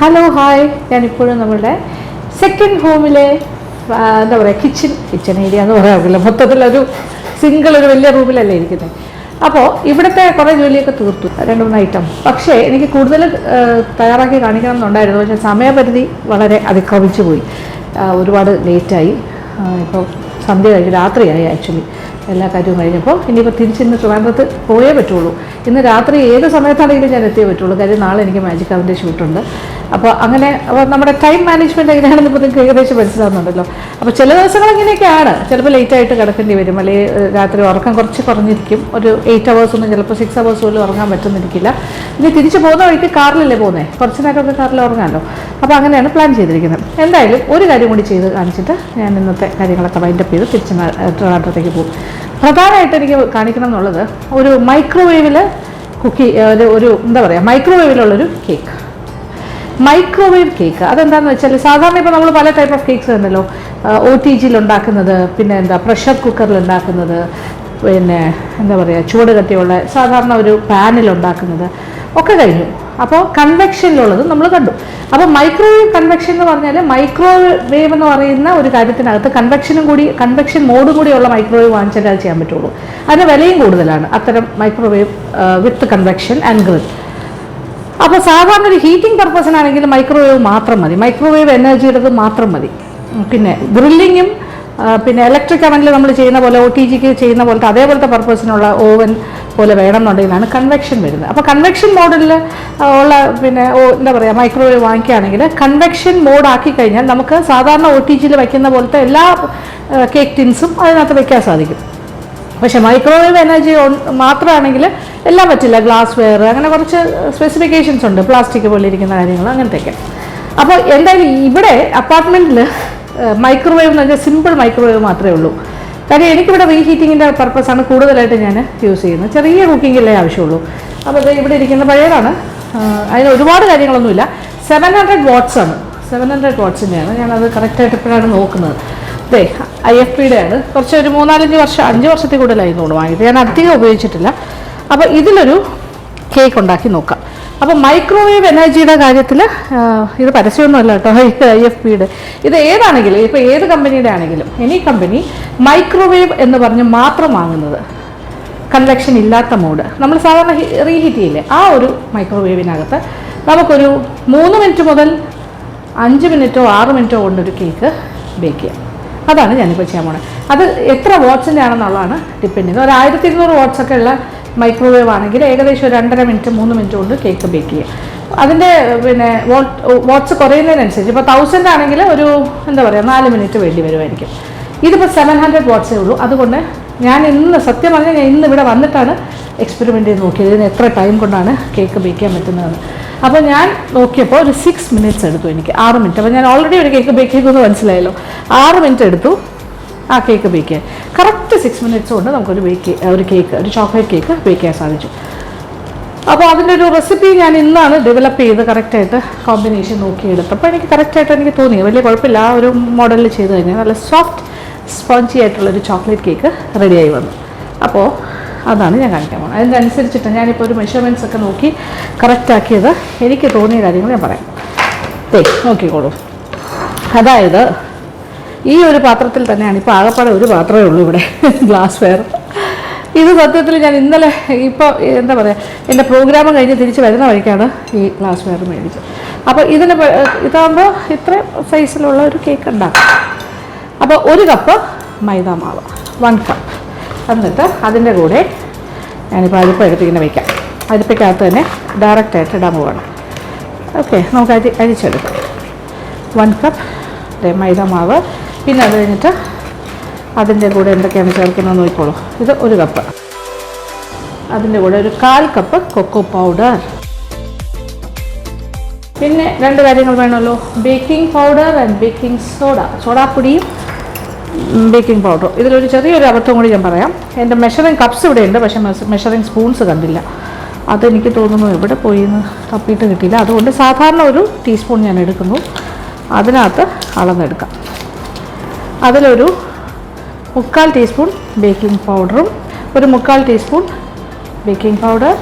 Hello hi, ഞാനിപ്പോഴും നമ്മളുടെ second ഹോമിലെ എന്താ പറയുക കിച്ചൺ ഏരിയ എന്ന് പറയാറില്ല, മൊത്തത്തിലൊരു ഒരു വലിയ റൂമിലല്ലേ ഇരിക്കുന്നത്. അപ്പോൾ ഇവിടുത്തെ കുറേ ജോലിയൊക്കെ തീർത്തു, 2-3 ഐറ്റം. പക്ഷേ എനിക്ക് കൂടുതൽ തയ്യാറാക്കി കാണിക്കണം എന്നുണ്ടായിരുന്നു. പക്ഷേ സമയപരിധി വളരെ അതിക്രമിച്ചു പോയി, ഒരുപാട് ലേറ്റായി. ഇപ്പോൾ സന്ധ്യ കഴിഞ്ഞ് രാത്രിയായി ആക്ച്വലി എല്ലാ കാര്യവും കഴിഞ്ഞപ്പോൾ. ഇനിയിപ്പോൾ തിരിച്ചിന്ന് ട്രിവാൻഡ്രത്ത് പോയേ പറ്റുള്ളൂ. ഇന്ന് രാത്രി ഏത് സമയത്താണെങ്കിലും ഞാൻ എത്തിയേ പറ്റുള്ളൂ, കാര്യം നാളെ എനിക്ക് മാജിക് അവൻ്റെ ഷൂട്ടുണ്ട്. അപ്പോൾ അങ്ങനെ നമ്മുടെ ടൈം മാനേജ്മെൻറ്റ് എങ്ങനെയാണെന്ന് ഇപ്പോൾ നിങ്ങൾക്ക് ഏകദേശം മനസ്സിലാവുന്നുണ്ടല്ലോ. അപ്പോൾ ചില ദിവസങ്ങൾ ഇങ്ങനെയൊക്കെയാണ്, ചിലപ്പോൾ ലേറ്റായിട്ട് കിടക്കേണ്ടി വരും, അല്ലെങ്കിൽ രാത്രി ഉറക്കം കുറച്ച് കുറഞ്ഞിരിക്കും. ഒരു 8 hours ഒന്നും, ചിലപ്പോൾ 6 hours പോലും ഉറങ്ങാൻ പറ്റുന്നിരിക്കില്ല. ഇനി തിരിച്ച് പോകുന്ന വഴിക്ക് കാറിലല്ലേ പോകുന്നത്, കുറച്ച് നേരമൊക്കെ കാറിൽ ഉറങ്ങാമല്ലോ. അപ്പോൾ അങ്ങനെയാണ് പ്ലാൻ ചെയ്തിരിക്കുന്നത്. എന്തായാലും ഒരു കാര്യം കൂടി ചെയ്ത് കാണിച്ചിട്ട് ഞാൻ ഇന്നത്തെ കാര്യങ്ങളൊക്കെ വൈൻഡപ്പ് ചെയ്ത് തിരിച്ച് ട്രിവാൻഡ്രത്തേക്ക് പോകും. പ്രധാനമായിട്ട് എനിക്ക് കാണിക്കണം എന്നുള്ളത് ഒരു മൈക്രോവേവിൽ ഒരു എന്താ പറയുക, മൈക്രോവേവിലുള്ളൊരു കേക്ക്. മൈക്രോവേവ് കേക്ക് അതെന്താണെന്ന് വെച്ചാൽ, സാധാരണ ഇപ്പോൾ നമ്മൾ പല ടൈപ്പ് ഓഫ് കേക്ക്സ് ഉണ്ടല്ലോ, OTGയിൽ ഉണ്ടാക്കുന്നത്, പിന്നെ പ്രഷർ കുക്കറിൽ ഉണ്ടാക്കുന്നത്, പിന്നെ എന്താ പറയുക ചൂട് കട്ടിയുള്ള സാധാരണ ഒരു പാനിൽ ഉണ്ടാക്കുന്നത് ഒക്കെ കഴിഞ്ഞു. അപ്പോൾ കൺവെക്ഷനിലുള്ളത് നമ്മൾ കണ്ടു. അപ്പോൾ മൈക്രോവേവ് കൺവെക്ഷൻ എന്ന് പറഞ്ഞാൽ, മൈക്രോവേവ് എന്ന് പറയുന്ന ഒരു കാര്യത്തിനകത്ത് കൺവെക്ഷൻ മോഡും കൂടിയുള്ള മൈക്രോവേവ് വാങ്ങിച്ചാൽ അത് ചെയ്യാൻ പറ്റുള്ളൂ. അതിന് വിലയും കൂടുതലാണ്, അത്തരം microwave with convection and grill. അപ്പോൾ സാധാരണ ഒരു ഹീറ്റിംഗ് പർപ്പസിനാണെങ്കിൽ മൈക്രോവേവ് മാത്രം മതി, മൈക്രോവേവ് എനർജിയുടേത് മാത്രം മതി. പിന്നെ ഗ്രില്ലിങ്ങും പിന്നെ ഇലക്ട്രിക് അവനിൽ നമ്മൾ ചെയ്യുന്ന പോലെ, OTGക്ക് ചെയ്യുന്ന പോലത്തെ അതേപോലത്തെ പർപ്പസിനുള്ള ഓവൻ പോലെ വേണമെന്നുണ്ടെങ്കിലാണ് കൺവെക്ഷൻ വരുന്നത്. അപ്പോൾ കൺവെക്ഷൻ മോഡിൽ ഉള്ള പിന്നെ എന്താ പറയുക മൈക്രോവേവ് വാങ്ങിക്കുകയാണെങ്കിൽ കൺവെക്ഷൻ മോഡ് ആക്കി കഴിഞ്ഞാൽ നമുക്ക് സാധാരണ OTGയിൽ വയ്ക്കുന്ന പോലത്തെ എല്ലാ കേക്ക് ടിൻസും അതിനകത്ത് വയ്ക്കാൻ സാധിക്കും. പക്ഷേ മൈക്രോവേവ് എനർജി മാത്രമാണെങ്കിൽ എല്ലാം പറ്റില്ല, ഗ്ലാസ് വെയർ, അങ്ങനെ കുറച്ച് സ്പെസിഫിക്കേഷൻസ് ഉണ്ട്, പ്ലാസ്റ്റിക് പോലെ ഇരിക്കുന്ന കാര്യങ്ങൾ അങ്ങനത്തെയൊക്കെ. അപ്പോൾ എന്തായാലും ഇവിടെ അപ്പാർട്ട്മെൻറ്റിൽ മൈക്രോവേവ് എന്ന് വെച്ചാൽ സിമ്പിൾ മൈക്രോവേവ് മാത്രമേ ഉള്ളൂ. കാര്യം എനിക്കിവിടെ റീഹീറ്റിങ്ങിൻ്റെ പർപ്പസാണ് കൂടുതലായിട്ട് ഞാൻ യൂസ് ചെയ്യുന്നത്, ചെറിയ കുക്കിങ്ങിലേ ആവശ്യമുള്ളൂ. അപ്പോൾ ഇത് ഇവിടെ ഇരിക്കുന്ന പഴയതാണ്, അതിന് ഒരുപാട് കാര്യങ്ങളൊന്നുമില്ല. 700 watts ആണ്, 700 wattsൻ്റെയാണ്. ഞാനത് കറക്റ്റായിട്ട് ഇപ്പോഴാണ് നോക്കുന്നത്. അതെ, IFPയുടെ ആണ്. കുറച്ച് ഒരു 3-4 വർഷം, 5 വർഷത്തിൽ കൂടുതലായി തോന്നുന്നു വാങ്ങിയിട്ട്, ഞാൻ അധികം ഉപയോഗിച്ചിട്ടില്ല. അപ്പോൾ ഇതിലൊരു കേക്ക് ഉണ്ടാക്കി നോക്കാം. അപ്പോൾ മൈക്രോവേവ് എനർജിയുടെ കാര്യത്തിൽ ഇത് പരസ്യമൊന്നുമല്ല കേട്ടോ, IFPയുടെ. ഇത് ഏതാണെങ്കിലും, ഇപ്പോൾ ഏത് കമ്പനിയുടെ ആണെങ്കിലും, എനി കമ്പനി മൈക്രോവേവ് എന്ന് പറഞ്ഞ് മാത്രം വാങ്ങുന്നത്, കൺവെക്ഷൻ ഇല്ലാത്ത മോഡ് നമ്മൾ സാധാരണ റീഹീറ്റ് ചെയ്യില്ലേ, ആ ഒരു മൈക്രോവേവിനകത്ത് നമുക്കൊരു 3 മിനിറ്റ് മുതൽ 5 മിനിറ്റോ 6 മിനിറ്റോ കൊണ്ടൊരു കേക്ക് ബേക്ക് ചെയ്യാം. അതാണ് ഞാനിപ്പോൾ ചെയ്യാൻ പോകുന്നത്. അത് എത്ര വാട്ട്സിൻ്റെ ആണെന്നുള്ളതാണ് ഡിപ്പെൻഡ് ചെയ്യുന്നത്. ഒരു 1200 watts ഒക്കെ ഉള്ള മൈക്രോവേവ് ആണെങ്കിൽ ഏകദേശം ഒരു 2.5 മിനിറ്റ് 3 മിനിറ്റ് കൊണ്ട് കേക്ക് ബേക്ക് ചെയ്യുക. അതിൻ്റെ പിന്നെ വാട്ട്സ് കുറയുന്നതിനനുസരിച്ച്, ഇപ്പോൾ 1000 ആണെങ്കിൽ ഒരു എന്താ പറയുക 4 മിനിറ്റ് വേണ്ടി വരുമായിരിക്കും. ഇതിപ്പോൾ 700 wattsേ ഉള്ളൂ. അതുകൊണ്ട് ഞാൻ സത്യം പറഞ്ഞാൽ ഞാൻ ഇന്ന് ഇവിടെ വന്നിട്ടാണ് എക്സ്പെരിമെൻ്റ് ചെയ്ത് നോക്കിയത്, ഇതിന് എത്ര ടൈം കൊണ്ടാണ് കേക്ക് ബേക്ക് ചെയ്യാൻ പറ്റുന്നതെന്ന്. അപ്പോൾ ഞാൻ നോക്കിയപ്പോൾ ഒരു 6 minutes എടുത്തു എനിക്ക്, 6 മിനിറ്റ്. അപ്പോൾ ഞാൻ ഓൾറെഡി ഒരു കേക്ക് ബേക്ക് ചെയ്തെന്ന് മനസ്സിലായല്ലോ. 6 മിനിറ്റ് എടുത്തു ആ കേക്ക് ബേക്ക് ചെയ്യാൻ. കറക്റ്റ് 6 minutes കൊണ്ട് നമുക്കൊരു ഒരു ചോക്ലേറ്റ് കേക്ക് ബേക്ക് ചെയ്യാൻ സാധിച്ചു. അപ്പോൾ അതിൻ്റെ ഒരു റെസിപ്പി ഞാൻ ഇന്നാണ് ഡെവലപ്പ് ചെയ്ത് കറക്റ്റായിട്ട് കോമ്പിനേഷൻ നോക്കിയെടുത്തപ്പോൾ എനിക്ക് കറക്റ്റായിട്ട് എനിക്ക് തോന്നി വലിയ കുഴപ്പമില്ല. ആ ഒരു മോഡലിൽ ചെയ്ത് കഴിഞ്ഞാൽ നല്ല സോഫ്റ്റ് സ്പോഞ്ചി ആയിട്ടുള്ളൊരു ചോക്ലേറ്റ് കേക്ക് റെഡിയായി വന്നു. അപ്പോൾ അതാണ് ഞാൻ കാണിക്കാൻ പോകുന്നത്. അതിനനുസരിച്ചിട്ട് ഞാനിപ്പോൾ ഒരു മെഷർമെൻറ്റ്സ് ഒക്കെ നോക്കി കറക്റ്റാക്കിയത് എനിക്ക് തോന്നിയ കാര്യങ്ങൾ ഞാൻ പറയാം. നോക്കിക്കോളൂ. അതായത് ഈ ഒരു പാത്രത്തിൽ തന്നെയാണ്, ഇപ്പോൾ ആകപ്പാടെ ഒരു പാത്രമേ ഉള്ളൂ ഇവിടെ, ഗ്ലാസ് വെയർ. ഇത് സത്യത്തിൽ ഞാൻ ഇന്നലെ ഇപ്പോൾ എന്താ പറയുക, എൻ്റെ പ്രോഗ്രാം കഴിഞ്ഞ് തിരിച്ച് വരുന്ന വഴിക്കാണ് ഈ ഗ്ലാസ് വെയർ മേടിച്ചത്. അപ്പോൾ ഇതാകുമ്പോൾ ഇത്ര സൈസിലുള്ള ഒരു കേക്ക് ഉണ്ടാക്കും. അപ്പോൾ 1 കപ്പ് മൈദ മാവ്, 1 കപ്പ്. എന്നിട്ട് അതിൻ്റെ കൂടെ ഞാനിപ്പോൾ അരിപ്പ എടുത്തിങ്ങനെ വയ്ക്കാം. അരിപ്പയ്ക്കകത്ത് തന്നെ ഡയറക്റ്റായിട്ട് ഇടാൻ പോവാണ്. ഓക്കെ, നമുക്ക് അരിച്ചെടുക്കാം. 1 കപ്പ് മൈദ മാവ്. പിന്നെ അത് കഴിഞ്ഞിട്ട് അതിൻ്റെ കൂടെ എന്തൊക്കെയാണ് ചേർക്കുന്നത് നോക്കിക്കോളൂ. ഇത് 1 കപ്പ്. അതിൻ്റെ കൂടെ ഒരു 1/4 കപ്പ് കൊക്കോ പൗഡർ. പിന്നെ 2 കാര്യങ്ങൾ വേണമല്ലോ, ബേക്കിംഗ് പൗഡർ ആൻഡ് ബേക്കിംഗ് സോഡാപ്പൊടിയും ബേക്കിംഗ് പൗഡർ. ഇതിലൊരു ചെറിയൊരു അബദ്ധം കൂടി ഞാൻ പറയാം. എൻ്റെ മെഷറിംഗ് കപ്സ് ഇവിടെ ഉണ്ട്, പക്ഷേ മെഷറിംഗ് സ്പൂൺസ് കണ്ടില്ല. അതെനിക്ക് തോന്നുന്നു എവിടെ പോയി എന്ന് തപ്പിയിട്ട് കിട്ടിയില്ല. അതുകൊണ്ട് സാധാരണ ഒരു ടീസ്പൂൺ ഞാൻ എടുക്കുന്നു, അതിനകത്ത് അളന്നെടുക്കാം. അതിലൊരു 3/4 ടീസ്പൂൺ ബേക്കിംഗ് പൗഡറും, ഒരു 3/4 ടീസ്പൂൺ ബേക്കിംഗ് പൗഡർ,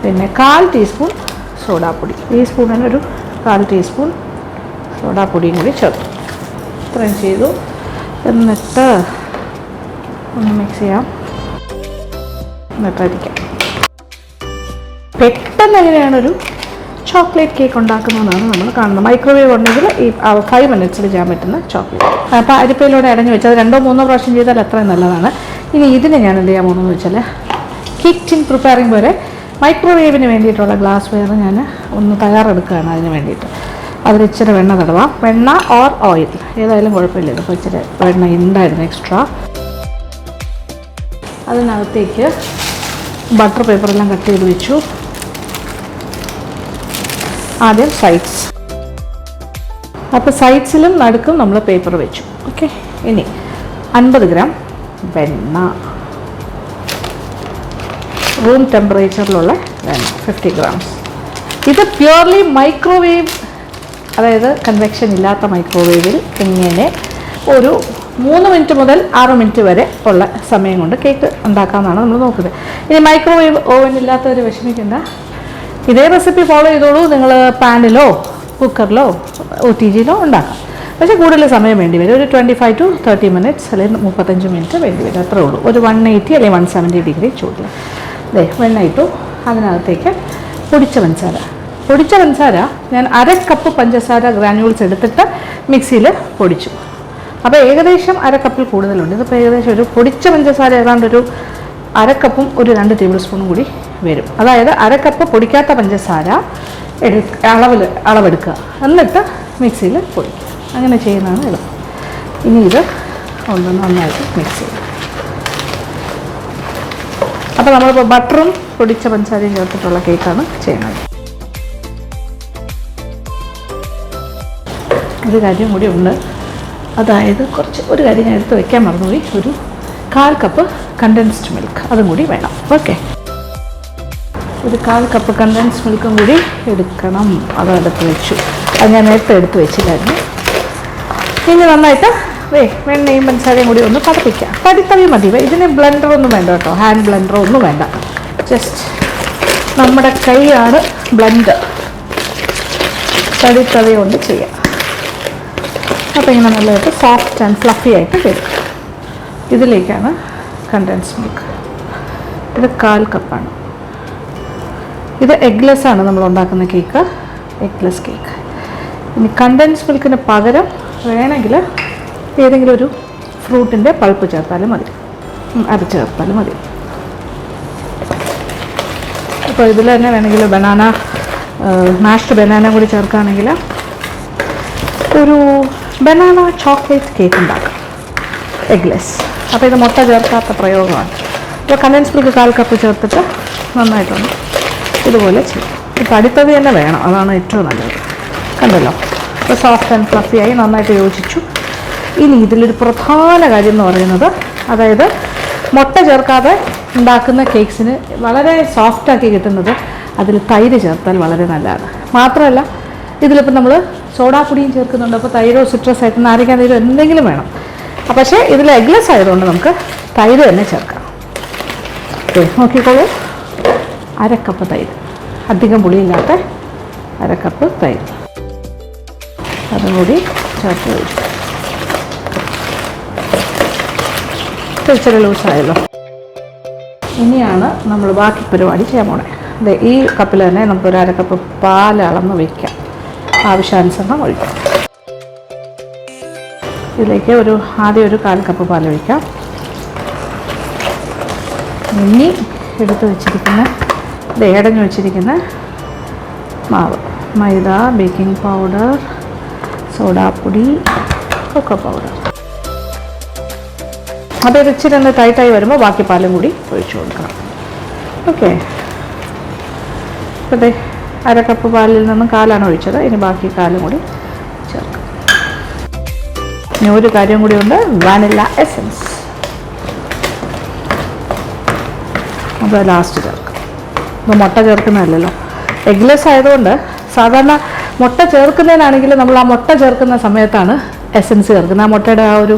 പിന്നെ 1/4 ടീസ്പൂൺ സോഡാപ്പൊടി. ഈ സ്പൂണിന് ഒരു 1/4 ടീസ്പൂൺ സോഡാപ്പൊടിയും കൂടി ചേർത്തു. ഇത്രയും ചെയ്തു. എന്നിട്ട് ഒന്ന് മിക്സ് ചെയ്യാം. എന്നിട്ടരിക്കാം. പെട്ടെന്ന് എങ്ങനെയാണൊരു ചോക്ലേറ്റ് കേക്ക് ഉണ്ടാക്കുന്നതെന്നാണ് നമ്മൾ കാണുന്നത്. മൈക്രോവേവ് ഉണ്ടെങ്കിൽ ഈ 5 മിനിറ്റ്സിൽ ചെയ്യാൻ പറ്റുന്ന ചോക്ലേറ്റ്. അപ്പോൾ അരിപ്പയിലൂടെ അടഞ്ഞു വെച്ചാൽ 2-3 പ്രാവശ്യം ചെയ്താൽ അത്രയും നല്ലതാണ്. ഇനി ഇതിന് ഞാൻ എന്ത് ചെയ്യാൻ പോകുന്നതെന്ന് വെച്ചാൽ കേക്ക് ടിൻ പ്രിപ്പയറിംഗ് പോലെ മൈക്രോവേവിന് വേണ്ടിയിട്ടുള്ള ഗ്ലാസ് വെയർ ഞാൻ ഒന്ന് തയ്യാറെടുക്കുകയാണ്. അതിന് വേണ്ടിയിട്ട് അതിൽ ഇച്ചിരി വെണ്ണ തടവാം. വെണ്ണ ഓർ ഓയിൽ ഏതായാലും കുഴപ്പമില്ല. ഇപ്പോൾ ഇച്ചിരി വെണ്ണ ഉണ്ടായിരുന്നു എക്സ്ട്രാ. അതിനകത്തേക്ക് ബട്ടർ പേപ്പറെല്ലാം കട്ട് ചെയ്ത് വെച്ചു. ആദ്യം സൈഡ്സ്. അപ്പോൾ സൈഡ്സിലും നടുക്കും നമ്മൾ പേപ്പർ വെച്ചു. ഓക്കെ. ഇനി 50 ഗ്രാം വെണ്ണ, റൂം ടെമ്പറേച്ചറിലുള്ള വെണ്ണ 50 ഗ്രാംസ്. ഇത് പ്യുവർലി മൈക്രോവേവ്, അതായത് കൺവെക്ഷൻ ഇല്ലാത്ത മൈക്രോവേവിൽ ഇങ്ങനെ ഒരു 3 മിനിറ്റ് മുതൽ 6 മിനിറ്റ് വരെ ഉള്ള സമയം കൊണ്ട് കേക്ക് ഉണ്ടാക്കാമെന്നാണ് നമ്മൾ നോക്കുന്നത്. ഇനി മൈക്രോവേവ് ഓവൻ ഇല്ലാത്തവർ വിഷമിക്കേണ്ട. ഇതേ റെസിപ്പി ഫോളോ ചെയ്തോളൂ. നിങ്ങൾ പാനിലോ കുക്കറിലോ OTGയിലോ ഉണ്ടാക്കാം. പക്ഷേ കൂടുതൽ സമയം വേണ്ടി വരും. ഒരു 25 to 30 മിനിറ്റ്സ് അല്ലെങ്കിൽ 35 മിനിറ്റ് വേണ്ടി വരും. അത്രേ ഉള്ളൂ. ഒരു 180 അല്ലെങ്കിൽ 170 ഡിഗ്രി ചൂടിൽ വെണ്ണ ഇട്ടു. അതിനകത്തേക്ക് പൊടിച്ച പഞ്ചസാര ഞാൻ 1/2 കപ്പ് പഞ്ചസാര ഗ്രാനുവൽസ് എടുത്തിട്ട് മിക്സിയിൽ പൊടിച്ചു. അപ്പോൾ ഏകദേശം 1/2 കപ്പിൽ കൂടുതലുണ്ട്. ഇതിപ്പോൾ ഏകദേശം ഒരു പൊടിച്ച പഞ്ചസാര ഏതാണ്ട് ഒരു 1/2 കപ്പും ഒരു 2 ടേബിൾ സ്പൂണും കൂടി വരും. അതായത് 1/2 കപ്പ് പൊടിക്കാത്ത പഞ്ചസാര അളവെടുക്കുക. എന്നിട്ട് മിക്സിയിൽ പൊടിക്കുക. അങ്ങനെ ചെയ്യുന്നതാണ് എളുപ്പം. ഇനി ഇത് ഒന്ന് നന്നായിട്ട് മിക്സ് ചെയ്യും. അപ്പോൾ നമ്മളിപ്പോൾ ബട്ടറും പൊടിച്ച പഞ്ചസാരയും ചേർത്തിട്ടുള്ള കേക്കാണ് ചെയ്യുന്നത്. ഒരു കാര്യം കൂടി ഉണ്ട്. അതായത് ഒരു കാര്യം ഞാൻ എടുത്ത് വയ്ക്കാൻ മറന്നുപോയി. ഒരു 1/4 കപ്പ് കണ്ടൻസ്ഡ് മിൽക്ക് അതും കൂടി വേണം. ഓക്കെ. ഒരു 1/4 കപ്പ് കണ്ടൻസ്ഡ് മിൽക്കും കൂടി എടുക്കണം. അതെടുത്ത് വെച്ചു. അത് ഞാൻ നേരത്തെ എടുത്ത് വെച്ചില്ലായിരുന്നു. ഇനി നന്നായിട്ട് വെണ്ണയും പഞ്ചസാരയും കൂടി ഒന്ന് പതപ്പിക്കാം. പടിത്തവി മതി. ഇതിന് ബ്ലെൻഡറൊന്നും വേണ്ട കേട്ടോ. ഹാൻഡ് ബ്ലെൻഡറോ ഒന്നും വേണ്ട. ജസ്റ്റ് നമ്മുടെ കൈയാണ് ബ്ലെൻഡർ. പടിത്തവി കൊണ്ട് ചെയ്യാം. അപ്പോൾ ഇങ്ങനെ നല്ലതായിട്ട് സോഫ്റ്റ് ആൻഡ് ഫ്ലഫി ആയിട്ട് വരും. ഇതിലേക്കാണ് കണ്ടൻസ്ഡ് മിൽക്ക്. ഇത് 1/4 കപ്പാണ്. ഇത് എഗ്ലെസ് ആണ് നമ്മൾ ഉണ്ടാക്കുന്ന കേക്ക്. Eggless cake. ഇനി കണ്ടൻസ്ഡ് മിൽക്കിന് പകരം വേണമെങ്കിൽ ഏതെങ്കിലും ഒരു ഫ്രൂട്ടിൻ്റെ പൾപ്പ് ചേർത്താലും മതി. അത് ചേർത്താലും മതി. അപ്പോൾ ഇതിൽ തന്നെ വേണമെങ്കിൽ മാഷ്ഡ് ബനാന കൂടി ചേർക്കുകയാണെങ്കിൽ ഒരു ബനാന ചോക്ലേറ്റ് കേക്ക് ഉണ്ടാക്കാം. എഗ്ലെസ്. അപ്പോൾ ഇത് മുട്ട ചേർക്കാത്ത പ്രയോഗമാണ്. അപ്പോൾ കണ്ടൻസ്ഡ് മിൽക്ക് 1/4 കപ്പ് ചേർത്തിട്ട് നന്നായിട്ടുണ്ട് ഇതുപോലെ ചെയ്യും. ഇപ്പോൾ അടുത്തത് തന്നെ വേണം. അതാണ് ഏറ്റവും നല്ലത്. കണ്ടല്ലോ. അപ്പോൾ സോഫ്റ്റ് ആൻഡ് ഫ്ലഫിയായി നന്നായിട്ട് യോജിച്ചു. ഇനി ഇതിലൊരു പ്രധാന കാര്യം എന്ന് പറയുന്നത്, അതായത് മുട്ട ചേർക്കാതെ ഉണ്ടാക്കുന്ന കേക്ക്സിന് വളരെ സോഫ്റ്റാക്കി കിട്ടുന്നത് അതിൽ തൈര് ചേർത്താൽ വളരെ നല്ലതാണ്. മാത്രമല്ല ഇതിലിപ്പോൾ നമ്മൾ സോഡാപ്പൊടിയും ചേർക്കുന്നുണ്ട്. അപ്പോൾ തൈരോ സിട്രസ് ആയിട്ട് നാരങ്ങ തൈരോ എന്തെങ്കിലും വേണം. പക്ഷേ ഇതിൽ എഗ്ലെസ് ആയതുകൊണ്ട് നമുക്ക് തൈര് തന്നെ ചേർക്കാം. ഓക്കെ. നോക്കിക്കോളൂ. 1/2 കപ്പ് തൈര്. അധികം പുളിയില്ലാത്ത 1/2 കപ്പ് തൈര്. അതും കൂടി ചേർത്ത് കഴിച്ചു. ഇച്ചിരി ലൂസായല്ലോ. ഇനിയാണ് നമ്മൾ ബാക്കി പരിപാടി ചെയ്യാൻ പോണേ. അതെ, ഈ കപ്പിൽ തന്നെ നമുക്ക് ഒരു 1/2 കപ്പ് പാൽ അളന്ന് വയ്ക്കാം. ആവശ്യാനുസരണം ഒഴിക്കാം. ഇതിലേക്ക് ആദ്യം ഒരു 1/4 കപ്പ് പാൽ ഒഴിക്കാം. ഇനി എടുത്ത് വെച്ചിരിക്കുന്ന അടഞ്ഞു വെച്ചിരിക്കുന്ന മാവ്, മൈദ, ബേക്കിംഗ് പൗഡർ, സോഡാപ്പൊടി, കൊക്കോ പൗഡർ. അപ്പോൾ ഇത് ഇച്ചിരി ഒന്ന് ടൈറ്റായി വരുമ്പോൾ ബാക്കി പാലും കൂടി ഒഴിച്ചു കൊടുക്കണം. ഓക്കെ. അപ്പോൾ 1/2 കപ്പ് പാലിൽ നിന്നും 1/4 ഒഴിച്ചത്. ഇനി ബാക്കി 1/4 കൂടി ചേർക്കാം. ഇനി ഒരു കാര്യം കൂടി ഉണ്ട്, വാനില എസൻസ്. അത് ലാസ്റ്റ് ചേർക്കാം. ഇപ്പോൾ മുട്ട ചേർക്കുന്നതല്ലല്ലോ, എഗ്ലെസ് ആയതുകൊണ്ട് സാധാരണ മുട്ട ചേർക്കുന്നതിനാണെങ്കിൽ നമ്മൾ ആ മുട്ട ചേർക്കുന്ന സമയത്താണ് എസൻസ് ചേർക്കുന്നത്. ആ മുട്ടയുടെ ആ ഒരു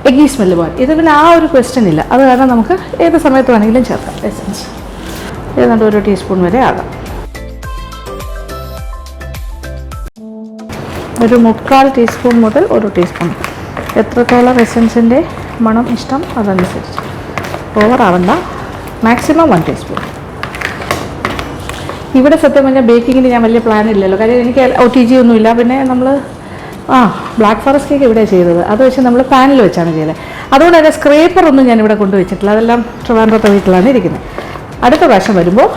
എഗ്ഗി സ്മെല്ല് പോകാൻ. ഇത് പിന്നെ ആ ഒരു ക്വസ്റ്റ്യൻ ഇല്ല. അത് കാരണം നമുക്ക് ഏത് സമയത്ത് വേണമെങ്കിലും ചേർക്കാം എസൻസ്. ഏതാണ്ട് 1 ടീസ്പൂൺ വരെ ആകാം. ഒരു 3/4 ടീസ്പൂൺ മുതൽ 1 ടീസ്പൂൺ, എത്രത്തോളം എസൻസിൻ്റെ മണം ഇഷ്ടം അതനുസരിച്ച്. ഓവറാവണ്ട, മാക്സിമം 1 ടീസ്പൂൺ. ഇവിടെ സത്യം പറഞ്ഞാൽ ബേക്കിങ്ങിന് ഞാൻ വലിയ പ്ലാൻ ഇല്ലല്ലോ, കാര്യം എനിക്ക് OTG ഒന്നുമില്ല. പിന്നെ നമ്മൾ ബ്ലാക്ക് ഫോറസ്റ്റ് കേക്ക് ഇവിടെ ചെയ്തത്, അത് വെച്ച് നമ്മൾ പാനിൽ വെച്ചാണ് ചെയ്തത്. അതുകൊണ്ട് തന്നെ സ്ക്രേപ്പറൊന്നും ഞാൻ ഇവിടെ കൊണ്ടുവച്ചിട്ടില്ല, അതെല്ലാം ട്രിവാൻഡ്രത്തെ വീട്ടിലാണ് ഇരിക്കുന്നത്. അടുത്ത പ്രാവശ്യം വരുമ്പോൾ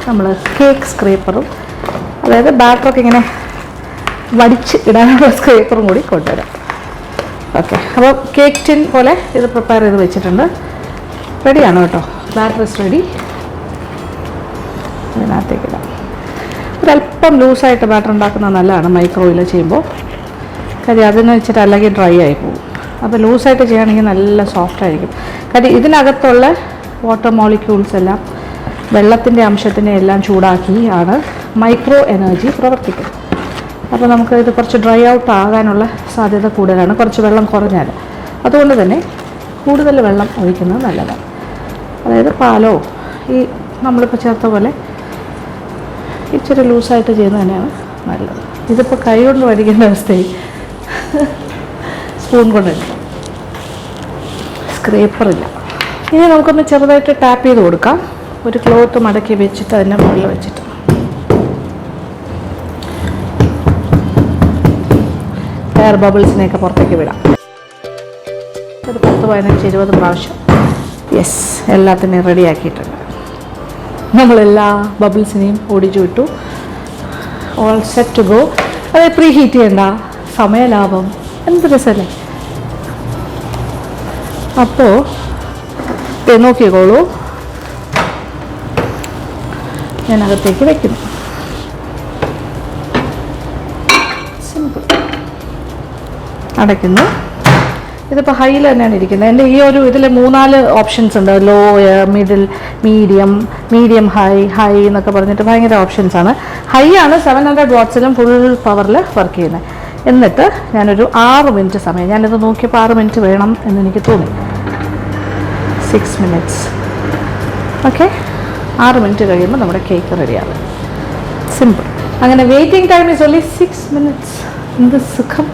നമ്മൾ കേക്ക് സ്ക്രേപ്പറും, അതായത് ബാറ്ററൊക്കെ ഇങ്ങനെ വടിച്ച് ഇടാനുള്ള സ്ക്രേപ്പറും കൂടി കൊണ്ടുവരാം. ഓക്കെ, അപ്പോൾ കേക്ക് ടിൻ പോലെ ഇത് പ്രിപ്പയർ ചെയ്ത് വെച്ചിട്ടുണ്ട്. റെഡിയാണ് കേട്ടോ, ബാറ്റർ ഇസ് റെഡി. അതിനകത്തേക്ക് ഇടാം. ഒരല്പം ലൂസായിട്ട് ബാറ്റർ ഉണ്ടാക്കുന്നത് നല്ലതാണ് മൈക്രോവേവിൽ ചെയ്യുമ്പോൾ, കാര്യം അതെന്ന് വെച്ചിട്ട് അല്ലെങ്കിൽ ഡ്രൈ ആയി പോകും. അപ്പോൾ ലൂസായിട്ട് ചെയ്യുകയാണെങ്കിൽ നല്ല സോഫ്റ്റ് ആയിരിക്കും. കാര്യം ഇതിനകത്തുള്ള വാട്ടർ മോളിക്യൂൾസ് എല്ലാം വെള്ളത്തിൻ്റെ അംശത്തിനെ എല്ലാം ചൂടാക്കി ആണ് മൈക്രോ എനർജി പ്രവർത്തിക്കുന്നത്. അപ്പോൾ നമുക്ക് ഇത് കുറച്ച് ഡ്രൈ ഔട്ട് ആകാനുള്ള സാധ്യത കൂടുതലാണ്, കുറച്ച് വെള്ളം കുറഞ്ഞാൽ. അതുകൊണ്ട് തന്നെ കൂടുതൽ വെള്ളം ഒഴിക്കുന്നത് നല്ലതാണ്. അതായത് പാലോ ഈ നമ്മളിപ്പോൾ ചേർത്ത പോലെ ഇച്ചിരി ലൂസായിട്ട് ചെയ്യുന്നത് തന്നെയാണ് നല്ലത്. ഇതിപ്പോൾ കൈ കൊണ്ട് വടിക്കേണ്ട അവസ്ഥയിൽ സ്പൂൺ കൊണ്ടെടുക്കാം, സ്ക്രേപ്പറില്ല. ഇനി നമുക്കൊന്ന് ചെറുതായിട്ട് ടാപ്പ് ചെയ്ത് കൊടുക്കാം, ഒരു ക്ലോത്ത് മടക്കി വെച്ചിട്ട് അതിൻ്റെ മുകളിൽ വെച്ചിട്ട്. എയർ ബബിൾസിനെയൊക്കെ പുറത്തേക്ക് വിടാം. ഒരു 10, 15, 20 പ്രാവശ്യം. യെസ്, എല്ലാത്തിനെയും റെഡിയാക്കിയിട്ടുണ്ട്. നമ്മളെല്ലാ ബബിൾസിനെയും ഓടിച്ചു വിട്ടു. All set to go. അത് പ്രീ ഹീറ്റ് ചെയ്യണ്ട, സമയലാഭം, എന്ത് രസമല്ലേ. അപ്പോൾ നോക്കിക്കോളൂ, ഞാൻ അകത്തേക്ക് വയ്ക്കുന്നു. സിമ്പിൾ. അടയ്ക്കുന്നു. ഇതിപ്പോൾ ഹൈയിൽ തന്നെയാണ് ഇരിക്കുന്നത്. എൻ്റെ ഈ ഒരു ഇതിൽ 3-4 ഓപ്ഷൻസ് ഉണ്ട്, ലോ, മിഡിൽ, മീഡിയം ഹൈ എന്നൊക്കെ പറഞ്ഞിട്ട് ഭയങ്കര ഓപ്ഷൻസാണ്. ഹൈ ആണ് 700 വാട്ട്സിലും ഫുൾ പവറിൽ വർക്ക് ചെയ്യുന്നത്. എന്നിട്ട് ഞാനൊരു 6 മിനിറ്റ് സമയം, ഞാനിത് നോക്കിയപ്പോൾ 6 മിനിറ്റ് വേണം എന്നെനിക്ക് തോന്നി. 6 മിനിറ്റ്സ്. ഓക്കെ, 6 മിനിറ്റ് കഴിയുമ്പോൾ നമ്മുടെ കേക്ക് റെഡിയാകും. സിമ്പിൾ. അങ്ങനെ waiting time is only 6 minutes. എന്ത് സുഖം.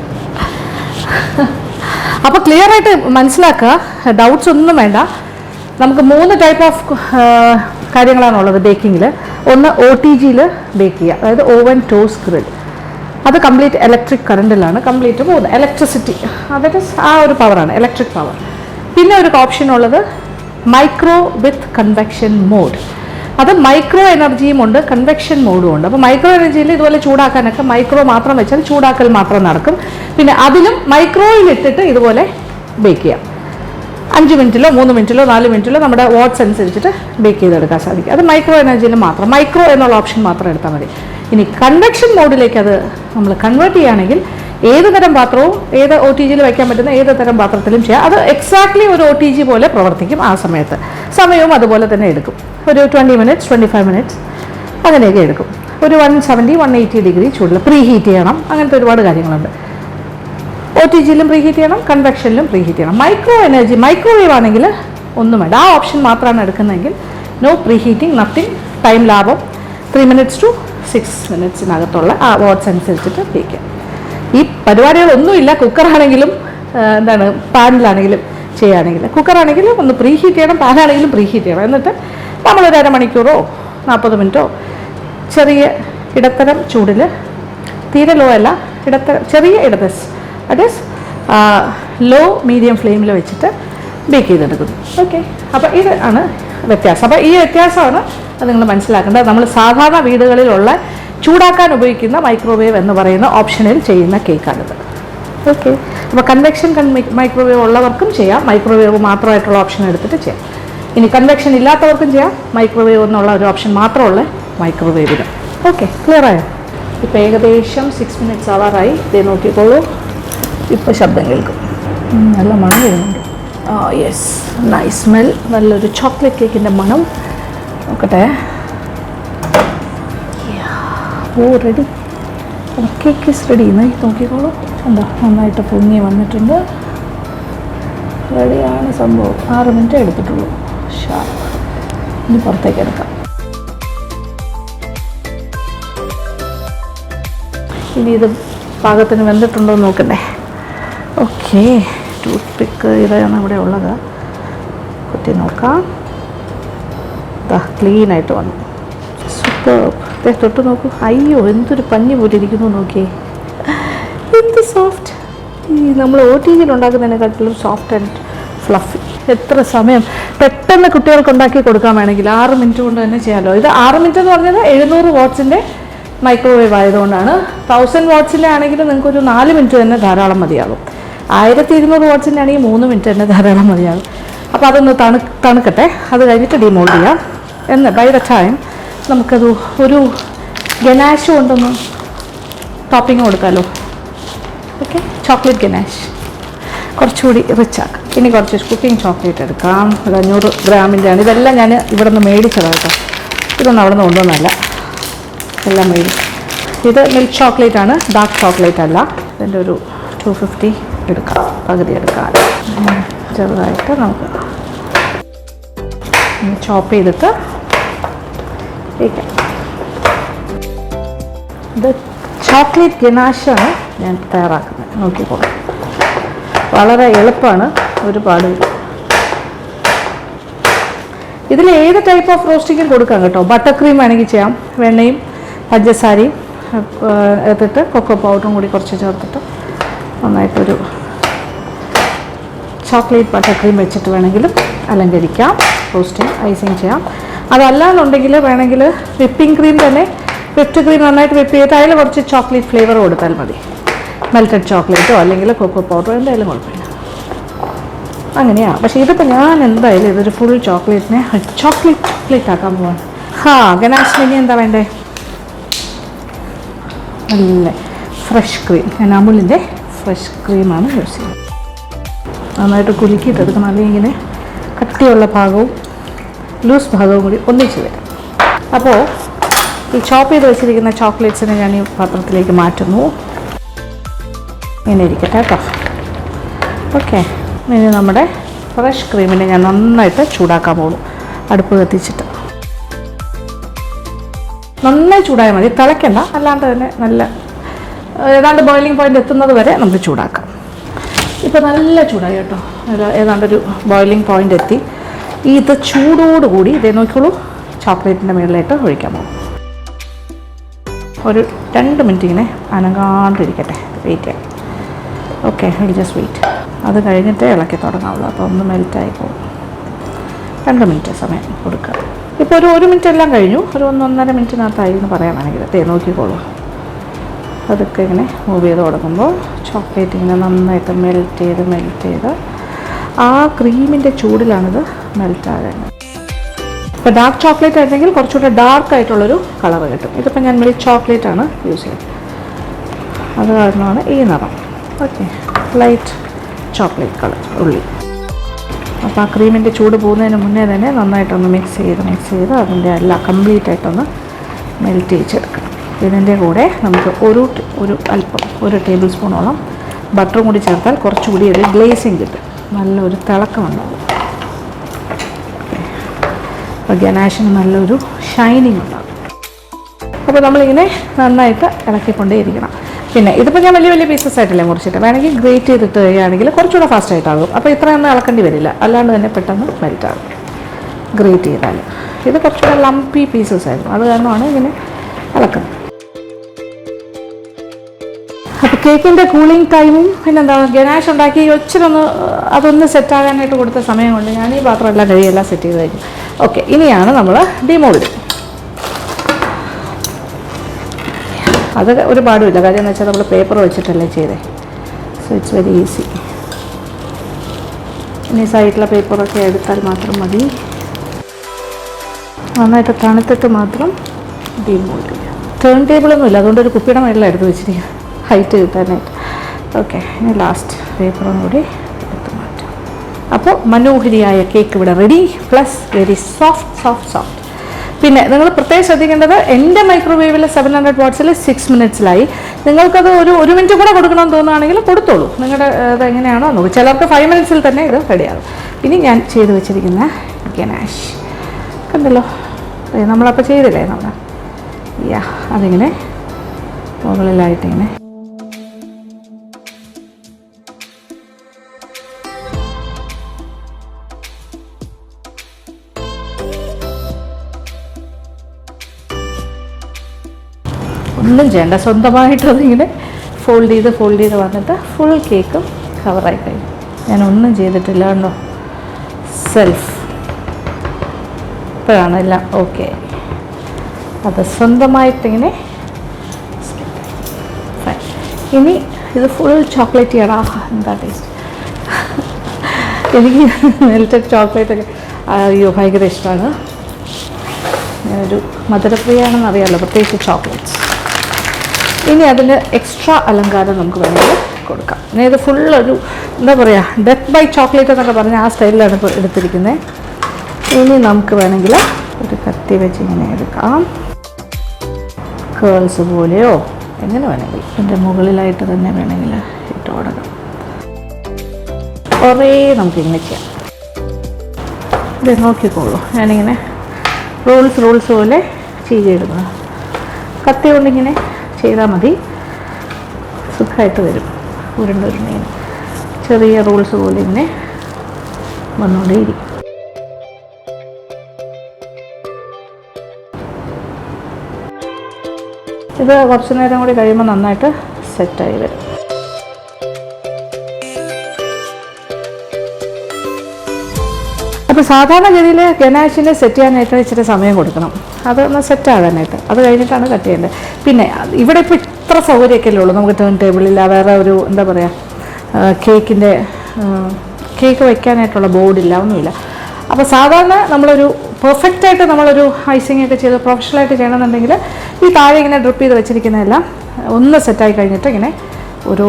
അപ്പോൾ ക്ലിയർ ആയിട്ട് മനസ്സിലാക്കുക, ഡൗട്ട്സ് ഒന്നും വേണ്ട. നമുക്ക് 3 ടൈപ്പ് ഓഫ് കാര്യങ്ങളാണുള്ളത് ബേക്കിങ്ങിൽ. ഒന്ന് OTGയിൽ ബേക്ക് ചെയ്യുക, അതായത് ഓവൻ ടോസ്റ്റ് ഗ്രിൽ. അത് കംപ്ലീറ്റ് ഇലക്ട്രിക് കറണ്ടിലാണ് കംപ്ലീറ്റ് പോകുന്നത്, ഇലക്ട്രിസിറ്റി, അതായത് ആ ഒരു പവറാണ്, ഇലക്ട്രിക് പവർ. പിന്നെ ഒരു ഓപ്ഷൻ ഉള്ളത് മൈക്രോ വിത്ത് കൺവെക്ഷൻ മോഡ്. അത് മൈക്രോ എനർജിയും ഉണ്ട്, കൺവെക്ഷൻ മോഡും ഉണ്ട്. അപ്പോൾ മൈക്രോ എനർജിയിൽ ഇതുപോലെ ചൂടാക്കാനൊക്കെ മൈക്രോ മാത്രം വെച്ചാൽ ചൂടാക്കൽ മാത്രം നടക്കും. പിന്നെ അതിലും മൈക്രോയിൽ ഇട്ടിട്ട് ഇതുപോലെ ബേക്ക് ചെയ്യാം. 5 മിനിറ്റിലോ 3 മിനിറ്റിലോ 4 മിനിറ്റിലോ നമ്മുടെ വാട്ട്സ് അനുസരിച്ചിട്ട് ബേക്ക് ചെയ്തെടുക്കാൻ സാധിക്കും. അത് മൈക്രോ എനർജിയിൽ മാത്രം, മൈക്രോ എന്നുള്ള ഓപ്ഷൻ മാത്രം എടുത്താൽ മതി. ഇനി കൺവെക്ഷൻ മോഡിലേക്ക് അത് നമ്മൾ കൺവേർട്ട് ചെയ്യുകയാണെങ്കിൽ ഏത് തരം പാത്രവും ഏത് OTGയിൽ വയ്ക്കാൻ പറ്റുന്ന ഏത് തരം പാത്രത്തിലും ചെയ്യാം. അത് എക്സാക്ട്ലി ഒരു OTG പോലെ പ്രവർത്തിക്കും. ആ സമയത്ത് സമയവും അതുപോലെ തന്നെ എടുക്കും. ഒരു 20 മിനിറ്റ്സ് 25 മിനിറ്റ്സ് അങ്ങനെയൊക്കെ എടുക്കും. ഒരു 170-180 ഡിഗ്രി ചൂടിൽ പ്രീ ഹീറ്റ് ചെയ്യണം. അങ്ങനത്തെ ഒരുപാട് കാര്യങ്ങളുണ്ട്. OTGയിലും പ്രീ ഹീറ്റ് ചെയ്യണം, കൺവെക്ഷനിലും പ്രീ ഹീറ്റ് ചെയ്യണം. മൈക്രോ എനർജി മൈക്രോവേവ് ആണെങ്കിൽ ഒന്നും വേണ്ട, ആ ഓപ്ഷൻ മാത്രമാണ് എടുക്കുന്നതെങ്കിൽ no preheating, nothing, time ലാഭം. 3 മിനിറ്റ്സ് ടു 6 മിനിറ്റ്സിനകത്തുള്ള ആ വാട്ട്സ് അനുസരിച്ചിട്ട് ബേക്ക് ചെയ്യാം. ഈ പരിപാടികളൊന്നുമില്ല. കുക്കറാണെങ്കിലും പാനിലാണെങ്കിലും ചെയ്യുകയാണെങ്കിൽ, കുക്കറാണെങ്കിലും ഒന്ന് പ്രീ ഹീറ്റ് ചെയ്യണം, പാനാണെങ്കിലും പ്രീ ഹീറ്റ് ചെയ്യണം. എന്നിട്ട് നമ്മളൊരു അരമണിക്കൂറോ 40 മിനിറ്റോ ചെറിയ ഇടത്തരം ചൂടിൽ, തീരെ ലോ അല്ല, ചെറിയ ഇടത്തരം, ദാറ്റ് ഈസ് ലോ മീഡിയം ഫ്ലെയിമിൽ വെച്ചിട്ട് ബേക്ക് ചെയ്തെടുക്കുന്നു. ഓക്കെ, അപ്പോൾ ഇതാണ് വ്യത്യാസം. അപ്പോൾ ഈ വ്യത്യാസമാണ് അത് നിങ്ങൾ മനസ്സിലാക്കേണ്ടത്. നമ്മൾ സാധാരണ വീടുകളിലുള്ള ചൂടാക്കാൻ ഉപയോഗിക്കുന്ന മൈക്രോവേവ് എന്ന് പറയുന്ന ഓപ്ഷനിൽ ചെയ്യുന്ന കേക്കാണിത്. ഓക്കെ, അപ്പോൾ കൺവെക്ഷൻ മൈക്രോവേവ് ഉള്ളവർക്കും ചെയ്യാം, മൈക്രോവേവ് മാത്രമായിട്ടുള്ള ഓപ്ഷൻ എടുത്തിട്ട് ചെയ്യാം. ഇനി കൺവെക്ഷൻ ഇല്ലാത്തവർക്കും ചെയ്യാം, മൈക്രോവേവ് എന്നുള്ള ഒരു ഓപ്ഷൻ മാത്രമുള്ള മൈക്രോവേവിന്. ഓക്കെ, ക്ലിയർ ആയോ? ഇപ്പോൾ ഏകദേശം 6 മിനിറ്റ്സ് ആവാറായി. ഇതേ നോക്കിക്കോളൂ, ഇപ്പോൾ ശബ്ദം കേൾക്കും, നല്ല മണം വരുന്നുണ്ട്. യെസ്, നൈസ് സ്മെൽ, നല്ലൊരു ചോക്ലേറ്റ് കേക്കിൻ്റെ മണം. നോക്കട്ടെ. Ready, cake is ready. നോക്കിക്കോളൂ, എന്താ നന്നായിട്ട് പൊങ്ങി വന്നിട്ടുണ്ട്. റെഡിയാണ് സംഭവം. 6 മിനിറ്റ് എടുത്തിട്ടുള്ളൂ. ഇനി പുറത്തേക്ക് എടുക്കാം. ഇനി ഇത് പാകത്തിന് വെന്തിട്ടുണ്ടോ എന്ന് നോക്കണ്ടേ. ഓക്കെ, ടൂത്ത് പിക്ക് ഇതാണ് ഇവിടെ ഉള്ളത്. കുത്തി നോക്കാം. ഇതാ ക്ലീനായിട്ട് വന്നു. സൂപ്പർ. തൊട്ട് നോക്കൂ. അയ്യോ, എന്തൊരു പഞ്ഞി പോലെ ഇരിക്കുന്നു നോക്കിയേ. എന്ത് സോഫ്റ്റ്. ഈ നമ്മൾ OTGയിൽ ഉണ്ടാക്കുന്നതിനെക്കാട്ടിലും സോഫ്റ്റ് ആൻഡ് ഫ്ലഫി. എത്ര സമയം പെട്ടെന്ന് കുട്ടികൾക്ക് ഉണ്ടാക്കി കൊടുക്കാൻ വേണമെങ്കിൽ 6 മിനിറ്റ് കൊണ്ട് തന്നെ ചെയ്യാമല്ലോ. ഇത് 6 മിനിറ്റ് എന്ന് പറഞ്ഞത് 700 വാട്ട്സിൻ്റെ മൈക്രോവേവ് ആയതുകൊണ്ടാണ്. 1000 വാട്ട്സിൻ്റെ ആണെങ്കിൽ നിങ്ങൾക്കൊരു 4 മിനിറ്റ് തന്നെ ധാരാളം മതിയാകും. 1200 വാട്ട്സിൻ്റെ ആണെങ്കിൽ 3 മിനിറ്റ് തന്നെ ധാരാളം മതിയാകും. അപ്പോൾ അതൊന്ന് തണുക്കട്ടെ. അത് കഴിഞ്ഞിട്ട് ഡിമോൾഡ് ചെയ്യാം. എന്ന് ബൈ ദ ടൈം നമുക്കത് ഒരു ഗനാഷ് കൊണ്ടൊന്ന് ടോപ്പിംഗ് കൊടുക്കാമല്ലോ. ഓക്കെ, ചോക്ലേറ്റ് ഗനാഷ് കുറച്ചുകൂടി റിച്ച് ആക്കാം. ഇനി കുറച്ച് കുക്കിംഗ് ചോക്ലേറ്റ് എടുക്കാം. ഒരു 500 ഗ്രാമിൻ്റെ ആണ്. ഇതെല്ലാം ഞാൻ ഇവിടെ നിന്ന് മേടിച്ചതാണ് കേട്ടോ. ഇതൊന്നും അവിടെ നിന്ന് കൊണ്ടുവന്നല്ല, എല്ലാം മേടിച്ചു. ഇത് മിൽക്ക് ചോക്ലേറ്റ് ആണ്, ഡാർക്ക് ചോക്ലേറ്റ് അല്ല. ഇതിൻ്റെ ഒരു 250 എടുക്കാം, പകുതി എടുക്കാം. ചെറുതായിട്ട് നമുക്ക് ചോപ്പ് ചെയ്തിട്ട് വയ്ക്കാം. ഇത് ചോക്ലേറ്റ് ഗനാഷാണ് ഞാൻ തയ്യാറാക്കുന്നത്. നോക്കിക്കോളാം, വളരെ എളുപ്പമാണ്, ഒരുപാടില്ല. ഇതിൽ ഏത് ടൈപ്പ് ഓഫ് റോസ്റ്റിങ്ങും കൊടുക്കാം കേട്ടോ. ബട്ടർ ക്രീം വേണമെങ്കിൽ ചെയ്യാം. വെണ്ണയും പഞ്ചസാരയും എടുത്തിട്ട് കൊക്കോ പൗഡറും കൂടി കുറച്ച് ചേർത്തിട്ട് നന്നായിട്ടൊരു ചോക്ലേറ്റ് ബട്ടർ ക്രീം വെച്ചിട്ട് വേണമെങ്കിലും അലങ്കരിക്കാം. റോസ്റ്റിങ് ഐസിങ് ചെയ്യാം. അതല്ലാന്നുണ്ടെങ്കിൽ വേണമെങ്കിൽ വിപ്പിംഗ് ക്രീം തന്നെ, വിപ്ഡ് ക്രീം നന്നായിട്ട് വിപ്പ് ചെയ്തിട്ട് അതിൽ കുറച്ച് ചോക്ലേറ്റ് ഫ്ലേവർ കൊടുത്താൽ മതി. മെൽറ്റഡ് ചോക്ലേറ്റോ അല്ലെങ്കിൽ കൊക്കോ പൗഡറോ എന്തായാലും കുഴപ്പമില്ല. അങ്ങനെയാണ്. പക്ഷേ ഇതിപ്പോൾ ഞാൻ എന്തായാലും ഇതൊരു ഫുൾ ചോക്ലേറ്റിനെ ചോക്ലേറ്റ് ആക്കാൻ പോവാണ്. ഗനാഷിന് ഇനി എന്താ വേണ്ടേ? നല്ല ഫ്രഷ് ക്രീം. ഞാൻ അമുലിൻ്റെ ഫ്രഷ് ക്രീമാണ് യൂസ് ചെയ്യുന്നത്. നന്നായിട്ട് കുലുക്കിയിട്ടെടുക്കണം, അല്ലെങ്കിൽ ഇങ്ങനെ കട്ടിയുള്ള ഭാഗവും ലൂസ് ഭാഗവും കൂടി ഒന്നിച്ച് വരും. അപ്പോൾ ഈ ചോപ്പ് ചെയ്ത് വെച്ചിരിക്കുന്ന ചോക്ലേറ്റ്സിനെ ഞാൻ ഈ പാത്രത്തിലേക്ക് മാറ്റുന്നു. ഇങ്ങനെ ഇരിക്കട്ടെ കേട്ടോ. ഓക്കെ, ഇനി നമ്മുടെ ഫ്രഷ് ക്രീമിനെ ഞാൻ നന്നായിട്ട് ചൂടാക്കാൻ പോകുന്നു. അടുപ്പ് കത്തിച്ചിട്ട് നന്നായി ചൂടായാൽ മതി, തിളയ്ക്കണ്ട. അല്ലാണ്ട് തന്നെ നല്ല ഏതാണ്ട് ബോയിലിംഗ് പോയിൻ്റ് എത്തുന്നത് വരെ നമുക്ക് ചൂടാക്കാം. ഇപ്പോൾ നല്ല ചൂടായി കേട്ടോ. ഏതാണ്ടൊരു ബോയിലിംഗ് പോയിൻ്റ് എത്തി. ഇത് ചൂടോടുകൂടി ഇതേ നോക്കിക്കോളൂ, ചോക്ലേറ്റിൻ്റെ മുകളിലായിട്ട് ഒഴിക്കാൻ പോകും. ഒരു 2 മിനിറ്റ് ഇങ്ങനെ അനങ്ങാണ്ടിരിക്കട്ടെ, വെയിറ്റ് ചെയ്യാം. Okay, just wait. അത് കഴിഞ്ഞിട്ടേ ഇളക്കി തുടങ്ങാവുള്ളൂ. അപ്പോൾ ഒന്ന് മെൽറ്റായി പോകും. 2 മിനിറ്റ് സമയം കൊടുക്കുക. ഇപ്പോൾ ഒരു 1 മിനിറ്റ് എല്ലാം കഴിഞ്ഞു. ഒരു 1-1.5 മിനിറ്റിനകത്തായി എന്ന് പറയാനാണെങ്കിൽ നോക്കിക്കോളൂ. അതൊക്കെ ഇങ്ങനെ മൂവ് ചെയ്ത് കൊടുക്കുമ്പോൾ ചോക്ലേറ്റ് ഇങ്ങനെ നന്നായിട്ട് മെൽറ്റ് ചെയ്ത് ആ ക്രീമിൻ്റെ ചൂടിലാണിത് മെൽറ്റാകുന്നത്. ഇപ്പോൾ ഡാർക്ക് ചോക്ലേറ്റ് ആയിരുന്നെങ്കിൽ കുറച്ചുകൂടെ ഡാർക്കായിട്ടുള്ളൊരു കളർ കിട്ടും. ഇതിപ്പോൾ ഞാൻ മിൽക്ക് ചോക്ലേറ്റ് ആണ് യൂസ് ചെയ്യുന്നത്, അത് കാരണമാണ് ഈ നിറം. ഓക്കെ, ലൈറ്റ് ചോക്ലേറ്റ് കളർ ഉള്ളി. അപ്പോൾ ആ ക്രീമിൻ്റെ ചൂട് പോകുന്നതിന് മുന്നേ തന്നെ നന്നായിട്ടൊന്ന് മിക്സ് ചെയ്ത് അതിൻ്റെ എല്ലാം കംപ്ലീറ്റ് ആയിട്ടൊന്ന് മെൽറ്റ് ചെയ്തെടുക്കണം. ഇതിൻ്റെ കൂടെ നമുക്ക് ഒരു അല്പം 1 ടേബിൾ സ്പൂണോളം ബട്ടറും കൂടി ചേർത്താൽ കുറച്ചുകൂടി ഒരു ഗ്ലേസിങ് കിട്ടും, നല്ലൊരു തിളക്കമുണ്ടാകും. അപ്പോൾ ഗനാഷിന് നല്ലൊരു ഷൈനിങ് ഉണ്ടാകും. അപ്പോൾ നമ്മളിങ്ങനെ നന്നായിട്ട് ഇളക്കിക്കൊണ്ടേയിരിക്കണം. പിന്നെ ഇതിപ്പോൾ ഞാൻ വലിയ പീസസ് ആയിട്ടല്ലേ മുറിച്ചിട്ട്, വേണമെങ്കിൽ ഗ്രേറ്റ് ചെയ്തിട്ട് കഴിയുകയാണെങ്കിൽ കുറച്ചുകൂടെ ഫാസ്റ്റായിട്ടാകും. അപ്പോൾ ഇത്രയൊന്നും ഇളക്കേണ്ടി വരില്ല, അല്ലാണ്ട് തന്നെ പെട്ടെന്ന് മെൽറ്റാകും ഗ്രേറ്റ് ചെയ്താൽ. ഇത് കുറച്ചുകൂടെ ലംപി പീസസ് ആയിരുന്നു, അത് കാരണമാണ് ഇങ്ങനെ ഇളക്കുന്നത്. അപ്പോൾ കേക്കിൻ്റെ കൂളിംഗ് ടൈമും പിന്നെന്താ ഗനാഷ് ഉണ്ടാക്കി അതൊന്ന് സെറ്റാകാനായിട്ട് കൊടുത്ത സമയം കൊണ്ട് ഞാൻ ഈ പാത്രമെല്ലാം കഴിയെല്ലാം സെറ്റ് ചെയ്ത് കഴിഞ്ഞു. ഓക്കെ, ഇനിയാണ് നമ്മൾ ഡിമോൾഡ്. അത് ഒരു പാടുമില്ല, കാര്യം എന്ന് വെച്ചാൽ നമ്മൾ പേപ്പർ വെച്ചിട്ടല്ലേ ചെയ്തേ. So it's very easy. ഇനി സൈഡിലെ പേപ്പറൊക്കെ എടുത്താൽ മാത്രം മതി. നന്നായിട്ട് തണുത്തിട്ട് മാത്രം ഡിമോൾഡ് ചെയ്യാം. ടേൺ ടേബിളൊന്നുമില്ല, അതുകൊണ്ട് ഒരു കുപ്പിയുടെ മേളിലാണ് എടുത്ത് വെച്ചിരിക്കുക ഹൈറ്റ് കിട്ടാനായിട്ട്. ഓക്കെ, ഇനി ലാസ്റ്റ് പേപ്പറും കൂടി എടുത്ത് മാറ്റാം. അപ്പോൾ മനോഹരിയായ കേക്ക് ഇവിടെ റെഡി, പ്ലസ് വെരി സോഫ്റ്റ്. പിന്നെ നിങ്ങൾ പ്രത്യേകം ശ്രദ്ധിക്കേണ്ടത്, എൻ്റെ മൈക്രോവേവിൽ 700 വാട്ട്സിൽ 6 മിനിറ്റ്സിലായി. നിങ്ങൾക്കത് ഒരു മിനിറ്റ് കൂടെ കൊടുക്കണമെന്ന് തോന്നുകയാണെങ്കിൽ കൊടുത്തോളൂ. നിങ്ങളുടെ ഇത് എങ്ങനെയാണോ നോക്കും. ചിലർക്ക് 5 മിനിറ്റ്സിൽ തന്നെ ഇത് റെഡിയാകും. ഇനി ഞാൻ ചെയ്ത് വെച്ചിരിക്കുന്ന ഗനാഷ് കണ്ടല്ലോ, നമ്മളപ്പോൾ ചെയ്തില്ലേ അതിങ്ങനെ മുകളിലായിട്ടിങ്ങനെ ഒന്നും ചെയ്യണ്ട, സ്വന്തമായിട്ട് അതിങ്ങനെ ഫോൾഡ് ചെയ്ത് വന്നിട്ട് ഫുൾ കേക്കും കവറായി കഴിഞ്ഞു. ഞാനൊന്നും ചെയ്തിട്ടില്ല കണ്ടോ, സെൽഫ്. ഇപ്പോഴാണ് എല്ലാം ഓക്കെ. അത് സ്വന്തമായിട്ടിങ്ങനെ. ഇനി ഇത് ഫുൾ ചോക്ലേറ്റ് ചെയ്യണം. ആഹാ, എന്താ ടേസ്റ്റ്. എനിക്ക് മെൽറ്റഡ് ചോക്ലേറ്റൊക്കെ അയ്യോ ഭയങ്കര ഇഷ്ടമാണ്. ഞാനൊരു മധുരപ്രിയാണെന്ന് അറിയാമല്ലോ, പ്രത്യേകിച്ച് ചോക്ലേറ്റ്സ്. ഇനി അതിന് എക്സ്ട്രാ അലങ്കാരം നമുക്ക് വേണമെങ്കിൽ കൊടുക്കാം. ഇനി ഇത് ഫുള്ളൊരു എന്താ പറയുക, ഡെത്ത് ബൈ ചോക്ലേറ്റ് എന്നൊക്കെ പറഞ്ഞാൽ ആ സ്റ്റൈലിലാണ് ഇപ്പോൾ എടുത്തിരിക്കുന്നത്. ഇനി നമുക്ക് വേണമെങ്കിൽ ഒരു കത്തി വെച്ച് ഇങ്ങനെ എടുക്കാം, കേൾസ് പോലെയോ എങ്ങനെ വേണമെങ്കിൽ. ഇതിൻ്റെ മുകളിലായിട്ട് തന്നെ വേണമെങ്കിൽ ഇട്ട് കൊടുക്കാം. കുറേ നമുക്കിങ്ങനെ ചെയ്യാം. ഇത് നോക്കിക്കോളൂ, ഞാനിങ്ങനെ റോൾസ് പോലെ ചെയ്തിടുന്നു. കത്തി കൊണ്ടിങ്ങനെ ചെയ്താൽ മതി, സുഖമായിട്ട് വരും. ഉരുണ്ടിങ്ങനെ ചെറിയ റോൾസ് പോലെ ഇങ്ങനെ വന്നുകൊണ്ടേയിരിക്കും. ഇത് കുറച്ച് നേരം കൂടി കഴിയുമ്പോൾ നന്നായിട്ട് സെറ്റായി വരും. അപ്പോൾ സാധാരണഗതിയിൽ ഗനാഷിനെ സെറ്റ് ചെയ്യാനായിട്ട് ഇച്ചിരി സമയം കൊടുക്കണം, അതൊന്ന് സെറ്റാകാനായിട്ട്. അത് കഴിഞ്ഞിട്ടാണ് കട്ട് ചെയ്യേണ്ടത്. പിന്നെ ഇവിടെ ഇപ്പോൾ ഇത്ര സൗകര്യമൊക്കെ ഉള്ളൂ, നമുക്ക് ടേൺ ടേബിളില്ല, വേറെ ഒരു എന്താ പറയുക, കേക്ക് വയ്ക്കാനായിട്ടുള്ള ബോർഡില്ല, ഒന്നുമില്ല. അപ്പോൾ സാധാരണ നമ്മളൊരു പെർഫെക്റ്റായിട്ട് നമ്മളൊരു ഐസിങ് ഒക്കെ ചെയ്ത് പ്രൊഫഷണലായിട്ട് ചെയ്യണമെന്നുണ്ടെങ്കിൽ ഈ താഴെ ഇങ്ങനെ ഡ്രിപ്പ് ചെയ്ത് വെച്ചിരിക്കുന്നതെല്ലാം ഒന്ന് സെറ്റായി കഴിഞ്ഞിട്ട് ഇങ്ങനെ ഒരു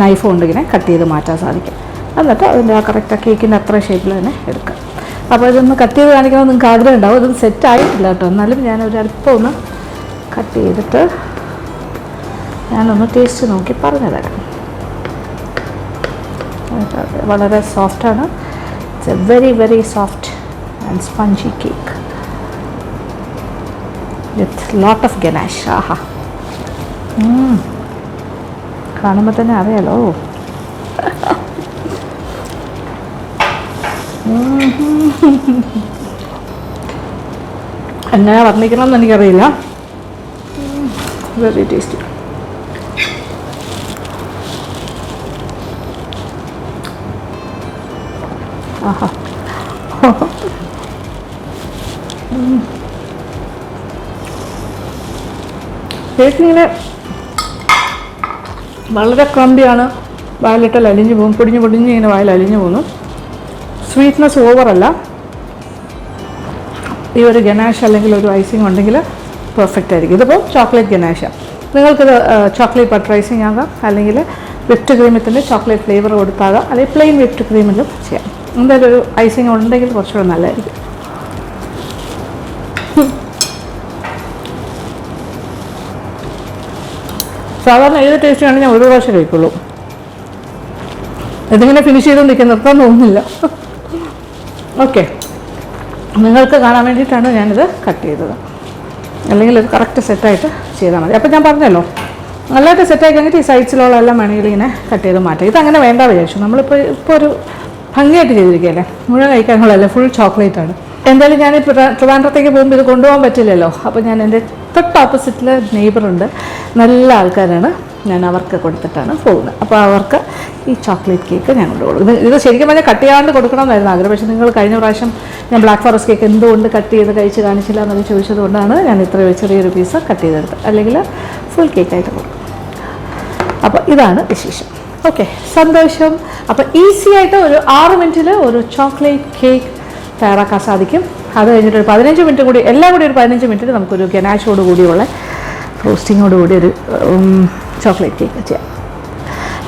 നൈഫ് കൊണ്ട് ഇങ്ങനെ കട്ട് ചെയ്ത് മാറ്റാൻ സാധിക്കും. എന്നിട്ട് അതിൻ്റെ ആ കറക്റ്റ് കേക്കിൻ്റെ അത്ര ഷേപ്പിൽ തന്നെ എടുക്കാം. അപ്പോൾ ഇതൊന്ന് കട്ട് ചെയ്ത് കാണിക്കണമെന്ന് നിങ്ങൾക്ക് ആഗ്രഹം ഉണ്ടാവും. ഇതൊന്നും സെറ്റായിട്ടില്ല കേട്ടോ, എന്നാലും ഞാനൊരു അല്പം ഒന്ന് കട്ട് ചെയ്തിട്ട് ഞാനൊന്ന് ടേസ്റ്റ് നോക്കി പറഞ്ഞു തരാം. വളരെ സോഫ്റ്റാണ്. It's a very very soft and spongy cake with lot of ganache. ആഹാ, കാണുമ്പോൾ തന്നെ അറിയാലോ. എങ്ങനെ വർണ്ണിക്കണമെന്ന് എനിക്കറിയില്ല. Very tasty. ആഹാ, കേക്കിങ്ങനെ വളരെ ക്രംബിയാണ്, വായിലിട്ടാൽ അലിഞ്ഞു പോകും, പൊടിഞ്ഞ് ഇങ്ങനെ വായിൽ അലിഞ്ഞു പോകുന്നു. സ്വീറ്റ്നെസ് ഓവറല്ല. ഈ ഒരു ഗനാഷ് അല്ലെങ്കിൽ ഒരു ഐസിങ് ഉണ്ടെങ്കിൽ പെർഫെക്റ്റ് ആയിരിക്കും. ഇതിപ്പോൾ ചോക്ലേറ്റ് ഗനാഷാണ്. നിങ്ങൾക്കിത് ചോക്ലേറ്റ് ബട്ടർ ഐസിങ് ആകാം, അല്ലെങ്കിൽ വിപ്ഡ് ക്രീമത്തിൻ്റെ ചോക്ലേറ്റ് ഫ്ലേവർ കൊടുത്താകാം, അല്ലെങ്കിൽ പ്ലെയിൻ വിപ്ഡ് ക്രീമിലും ചെയ്യാം. എന്തായാലും ഒരു ഐസിങ് ഉണ്ടെങ്കിൽ കുറച്ചുകൂടെ നല്ലതായിരിക്കും. സാധാരണ ഏത് ടേസ്റ്റ് ആണെങ്കിൽ ഞാൻ ഒരു പ്രാവശ്യം കഴിക്കുള്ളൂ. ഇതിങ്ങനെ ഫിനിഷ് ചെയ്തുകൊണ്ടിരിക്കാൻ നിർത്താൻ തോന്നുന്നില്ല. ഓക്കെ, നിങ്ങൾക്ക് കാണാൻ വേണ്ടിയിട്ടാണ് ഞാനിത് കട്ട് ചെയ്തത്. അല്ലെങ്കിൽ ഇത് കറക്റ്റ് സെറ്റായിട്ട് ചെയ്താൽ മതി. അപ്പോൾ ഞാൻ പറഞ്ഞല്ലോ, നല്ലതായിട്ട് സെറ്റായി കഴിഞ്ഞിട്ട് ഈ സൈഡ്സിലുള്ള എല്ലാം വേണമെങ്കിൽ ഇങ്ങനെ കട്ട് ചെയ്ത് മാറ്റാം. ഇതങ്ങനെ വേണ്ട വിചാരിച്ചു. നമ്മളിപ്പോൾ ഒരു ഭംഗിയായിട്ട് ചെയ്തിരിക്കുകയല്ലേ, മുഴുവൻ കഴിക്കാനുള്ളതല്ലേ, ഫുൾ ചോക്ലേറ്റാണ്. എന്തായാലും ഞാൻ ട്രിവാൻഡ്രത്തേക്ക് പോകുമ്പോൾ ഇത് കൊണ്ടുപോകാൻ പറ്റില്ലല്ലോ. അപ്പോൾ ഞാൻ എൻ്റെ തൊട്ട് ഓപ്പോസിറ്റിൽ നെയ്ബറുണ്ട്, നല്ല ആൾക്കാരാണ്, ഞാൻ അവർക്ക് കൊടുത്തിട്ടാണ് പോകുന്നത്. അപ്പോൾ അവർക്ക് ഈ ചോക്ലേറ്റ് കേക്ക് ഞാൻ കൊണ്ടുപോകും. ഇത് ശരിക്കും പറഞ്ഞാൽ കട്ട് ചെയ്യാണ്ട് കൊടുക്കണമെന്നായിരുന്നു ആഗ്രഹം. പക്ഷേ നിങ്ങൾ കഴിഞ്ഞ പ്രാവശ്യം ഞാൻ ബ്ലാക്ക് ഫോറസ്റ്റ് കേക്ക് എന്തുകൊണ്ട് കട്ട് ചെയ്ത് കഴിച്ച് കാണിച്ചില്ല എന്നൊക്കെ ചോദിച്ചതുകൊണ്ടാണ് ഞാൻ ഇത്ര ചെറിയൊരു പീസ് കട്ട് ചെയ്തെടുത്തത്. അല്ലെങ്കിൽ ഫുൾ കേക്കായിട്ട് കൊടുക്കും. അപ്പോൾ ഇതാണ് വിശേഷം. ഓക്കെ, സന്തോഷം. അപ്പോൾ ഈസി ആയിട്ട് ഒരു 6 മിനിറ്റിൽ ഒരു ചോക്ലേറ്റ് കേക്ക് തയ്യാറാക്കാൻ സാധിക്കും. അത് കഴിഞ്ഞിട്ട് ഒരു 15 മിനിറ്റ് കൂടി, എല്ലാം കൂടി ഒരു 15 മിനിറ്റിൽ നമുക്കൊരു ഗനാഷോട് കൂടിയുള്ള ഫ്രോസ്റ്റിങ്ങോട് കൂടി ഒരു ചോക്ലേറ്റ് കേക്ക് ചെയ്യാം.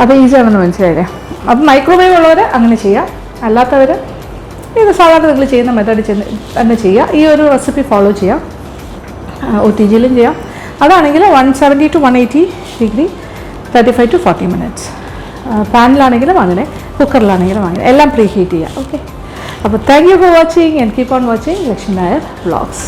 അപ്പോൾ ഈസിയാണെന്ന് മനസ്സിലായില്ലേ. അപ്പം മൈക്രോവേവ് ഉള്ളവർ അങ്ങനെ ചെയ്യാം, അല്ലാത്തവർ ഇത് സാധാരണ നിങ്ങൾ ചെയ്യുന്ന മെത്തേഡ് തന്നെ ചെയ്യുക. ഈ ഒരു റെസിപ്പി ഫോളോ ചെയ്യാം. OTGയിലും ചെയ്യാം. അതാണെങ്കിൽ 170 to 180 ഡിഗ്രി 35 to 40 മിനിറ്റ്സ്. പാനിലാണെങ്കിലും അങ്ങനെ, കുക്കറിലാണെങ്കിലും അങ്ങനെ, എല്ലാം പ്രീ ഹീറ്റ് ചെയ്യുക. ഓക്കെ, അപ്പോൾ thank you for watching and keep on watching Lakshmi Nair vlogs.